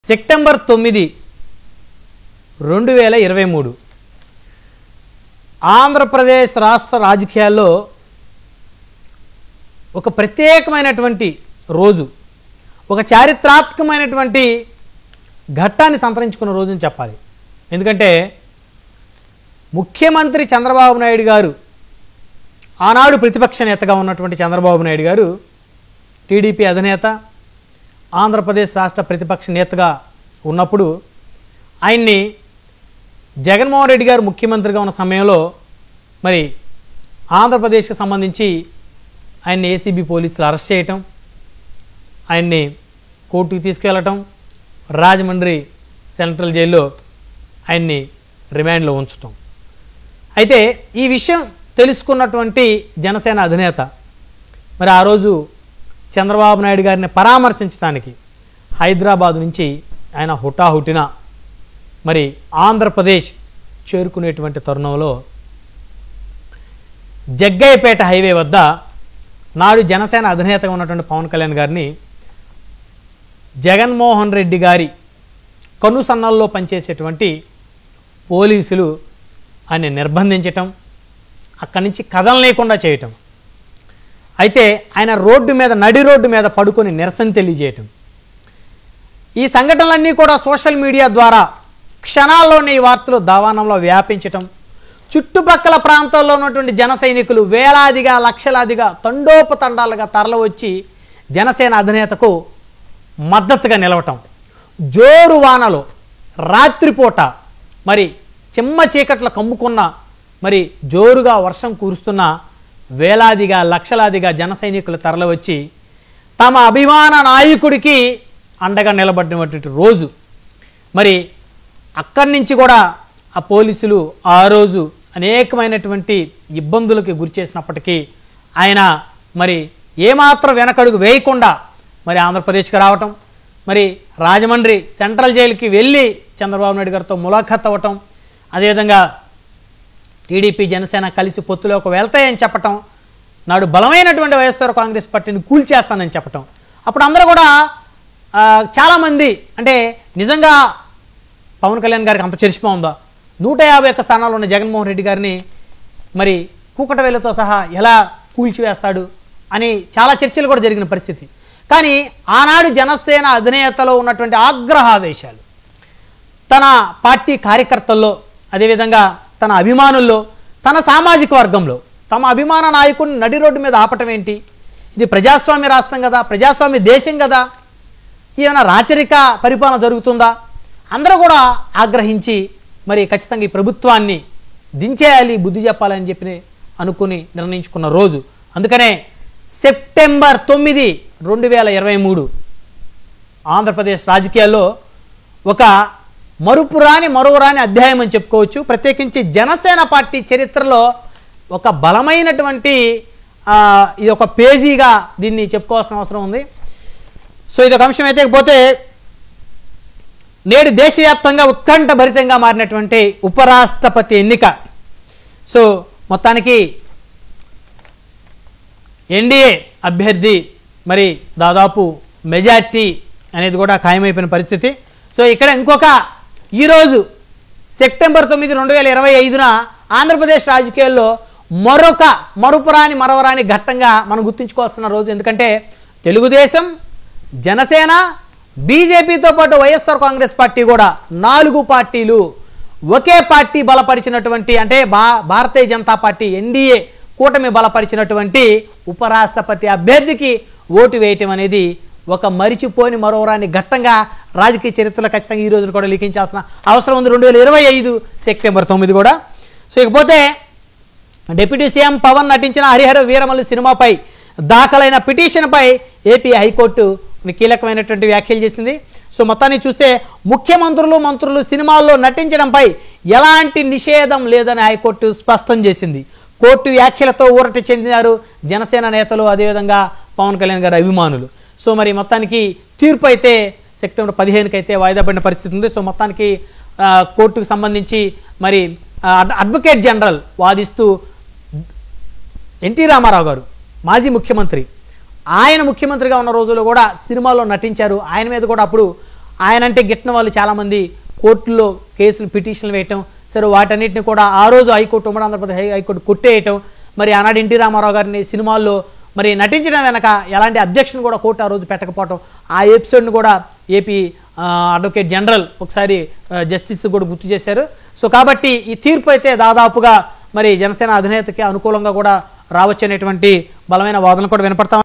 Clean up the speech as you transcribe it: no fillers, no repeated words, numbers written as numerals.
September 9, 2023 Andhra Pradesh రాష్ట్ర రాజకీయాల్లో ఒక ప్రత్యేకమైనటువంటి రోజు, ఒక చారిత్రాత్మకమైనటువంటి ఘట్టాన్ని సంతరించుకున్న రోజు అని చెప్పాలి. ఎందుకంటే ముఖ్యమంత్రి చంద్రబాబు నాయుడు గారు, ఆనాడు ప్రతిపక్ష నేతగా ఉన్నటువంటి చంద్రబాబు నాయుడు గారు, టీడీపీ అధినేత, ఆంధ్రప్రదేశ్ రాష్ట్ర ప్రతిపక్ష నేతగా ఉన్నప్పుడు ఆయన్ని జగన్మోహన్ రెడ్డి గారు ముఖ్యమంత్రిగా ఉన్న సమయంలో మరి ఆంధ్రప్రదేశ్కి సంబంధించి ఆయన్ని ఏసీబీ పోలీసులు అరెస్ట్ చేయటం, ఆయన్ని కోర్టుకు తీసుకెళ్లటం, రాజమండ్రి సెంట్రల్ జైల్లో ఆయన్ని రిమాండ్లో ఉంచటం. అయితే ఈ విషయం తెలుసుకున్నటువంటి జనసేన అధినేత మరి ఆ రోజు చంద్రబాబు నాయుడు గారిని పరామర్శించడానికి హైదరాబాద్ నుంచి ఆయన హుటాహుటిన మరి ఆంధ్రప్రదేశ్ చేరుకునేటువంటి తరుణంలో జగ్గయ్యపేట హైవే వద్ద నాడు జనసేన అధినేతగా ఉన్నటువంటి పవన్ కళ్యాణ్ గారిని జగన్మోహన్ రెడ్డి గారి కనుసన్నల్లో పనిచేసేటువంటి పోలీసులు ఆయన నిర్బంధించటం, అక్కడి నుంచి కదలలేకుండా చేయటం. అయితే ఆయన నడి రోడ్డు మీద పడుకొని నిరసన తెలియజేయటం. ఈ సంఘటనలన్నీ కూడా సోషల్ మీడియా ద్వారా క్షణాల్లోనే ఈ వార్తలు దావానంలో వ్యాపించటం, చుట్టుపక్కల ప్రాంతాల్లో ఉన్నటువంటి జన సైనికులు వేలాదిగా లక్షలాదిగా తండోపతండాలుగా తరలివచ్చి జనసేన అధినేతకు మద్దతుగా నిలవటం. జోరు వానలో రాత్రిపూట మరి చిమ్మ చీకట్ల కమ్ముకున్న మరి జోరుగా వర్షం కురుస్తున్న వేలాదిగా లక్షలాదిగా జన సైనికులు తరలివచ్చి తమ అభిమాన నాయకుడికి అండగా నిలబడినటువంటి రోజు. మరి అక్కడి నుంచి కూడా ఆ పోలీసులు ఆ రోజు అనేకమైనటువంటి ఇబ్బందులకి గురి చేసినప్పటికీ ఆయన మరి ఏమాత్రం వెనకడుగు వేయకుండా మరి ఆంధ్రప్రదేశ్కి రావటం, మరి రాజమండ్రి సెంట్రల్ జైలుకి వెళ్ళి చంద్రబాబు నాయుడు గారితో ములాఖత్ అవ్వటం, అదేవిధంగా టీడీపీ జనసేన కలిసి పొత్తులోకి వెళ్తాయని చెప్పటం, నాడు బలమైనటువంటి వైఎస్ఆర్ కాంగ్రెస్ పార్టీని కూల్చేస్తానని చెప్పటం. అప్పుడు అందరూ కూడా చాలామంది అంటే నిజంగా పవన్ కళ్యాణ్ గారికి అంత చరిష్మా 151 స్థానాల్లో ఉన్న జగన్మోహన్ రెడ్డి గారిని మరి కూకటవేలతో సహా ఎలా కూల్చివేస్తాడు అని చాలా చర్చలు కూడా జరిగిన పరిస్థితి. కానీ ఆనాడు జనసేన అధినేతలో ఉన్నటువంటి ఆగ్రహావేశాలు తన పార్టీ కార్యకర్తల్లో, అదేవిధంగా తన అభిమానుల్లో, తన సామాజిక వర్గంలో తమ అభిమాన నాయకుడిని నడి రోడ్డు మీద ఆపటం ఏంటి? ఇది ప్రజాస్వామ్య రాష్ట్రం కదా, ప్రజాస్వామ్య దేశం కదా, ఏమైనా రాచరిక పరిపాలన జరుగుతుందా? అందరూ కూడా ఆగ్రహించి మరి ఖచ్చితంగా ఈ ప్రభుత్వాన్ని దించేయాలి, బుద్ధి చెప్పాలని చెప్పి అనుకుని నిర్ణయించుకున్న రోజు. అందుకనే సెప్టెంబర్ 9, 2023 ఆంధ్రప్రదేశ్ రాజకీయాల్లో ఒక మరువరాని అధ్యాయం అని చెప్పుకోవచ్చు. ప్రత్యేకించి జనసేన పార్టీ చరిత్రలో ఒక బలమైనటువంటి ఇది ఒక పేజీగా దీన్ని చెప్పుకోవాల్సిన అవసరం ఉంది. సో ఇది ఒక అంశం అయితే పోతే, నేడు దేశవ్యాప్తంగా ఉత్కంఠభరితంగా మారినటువంటి ఉపరాష్ట్రపతి ఎన్నిక. సో మొత్తానికి ఎన్డీఏ అభ్యర్థి మరి దాదాపు మెజార్టీ అనేది కూడా ఖాయమైపోయిన పరిస్థితి. సో ఇక్కడ ఇంకొక ఈరోజు సెప్టెంబర్ 9, 2025 ఆంధ్రప్రదేశ్ రాజకీయాల్లో మరవరాని ఘట్టంగా మనం గుర్తుంచుకోవాల్సిన రోజు. ఎందుకంటే తెలుగుదేశం, జనసేన, బీజేపీతో పాటు వైఎస్ఆర్ కాంగ్రెస్ పార్టీ కూడా 4 పార్టీలు ఒకే పార్టీ బలపరిచినటువంటి, అంటే భారతీయ జనతా పార్టీ ఎన్డీఏ కూటమి బలపరిచినటువంటి ఉపరాష్ట్రపతి అభ్యర్థికి ఓటు వేయటం అనేది ఒక మరవరాని ఘట్టంగా రాజకీయ చరిత్రలో ఖచ్చితంగా ఈ రోజున కూడా లిఖించాల్సిన అవసరం ఉంది. 2025 సెప్టెంబర్ 9 కూడా. సో ఇకపోతే డిప్యూటీ సీఎం పవన్ నటించిన హరిహర వీరమల్లు సినిమాపై దాఖలైన పిటిషన్పై ఏపీ హైకోర్టు కీలకమైనటువంటి వ్యాఖ్యలు చేసింది. సో మొత్తాన్ని చూస్తే మంత్రులు సినిమాల్లో నటించడంపై ఎలాంటి నిషేధం లేదని హైకోర్టు స్పష్టం చేసింది. కోర్టు వ్యాఖ్యలతో ఊరట చెందినారు జనసేన నేతలు, అదేవిధంగా పవన్ కళ్యాణ్ గారి అభిమానులు. సో మరి మొత్తానికి తీర్పు అయితే సెప్టెంబర్ 15కి అయితే వాయిదా పడిన పరిస్థితి ఉంది. సో మొత్తానికి కోర్టుకు సంబంధించి మరి అడ్వకేట్ జనరల్ వాదిస్తూ ఎన్టీ రామారావు గారు మాజీ ముఖ్యమంత్రి, ఆయన ముఖ్యమంత్రిగా ఉన్న రోజుల్లో కూడా సినిమాలో నటించారు. ఆయన మీద కూడా అప్పుడు ఆయన అంటే గిట్టిన వాళ్ళు చాలామంది కోర్టుల్లో కేసులు పిటిషన్లు వేయటం, సరే వాటన్నిటిని కూడా ఆ రోజు హైకోర్టు ఉమ్మడి ఆంధ్రప్రదేశ్ హైకోర్టు కొట్టేయటం, మరి ఆనాడు ఎన్టీ రామారావు గారిని సినిమాల్లో మరి నటించడం వెనక ఎలాంటి అబ్జెక్షన్ కూడా కోర్టు ఆ రోజు పెట్టకపోవటం, ఆ ఎపిసోడ్ని కూడా ఏపీ అడ్వకేట్ జనరల్ ఒకసారి జస్టిస్ కూడా గుర్తు చేశారు. సో కాబట్టి ఈ తీర్పు అయితే దాదాపుగా మరి జనసేన అధినేతకి అనుకూలంగా కూడా రావచ్చు అనేటువంటి బలమైన వాదనలు కూడా వినపడతా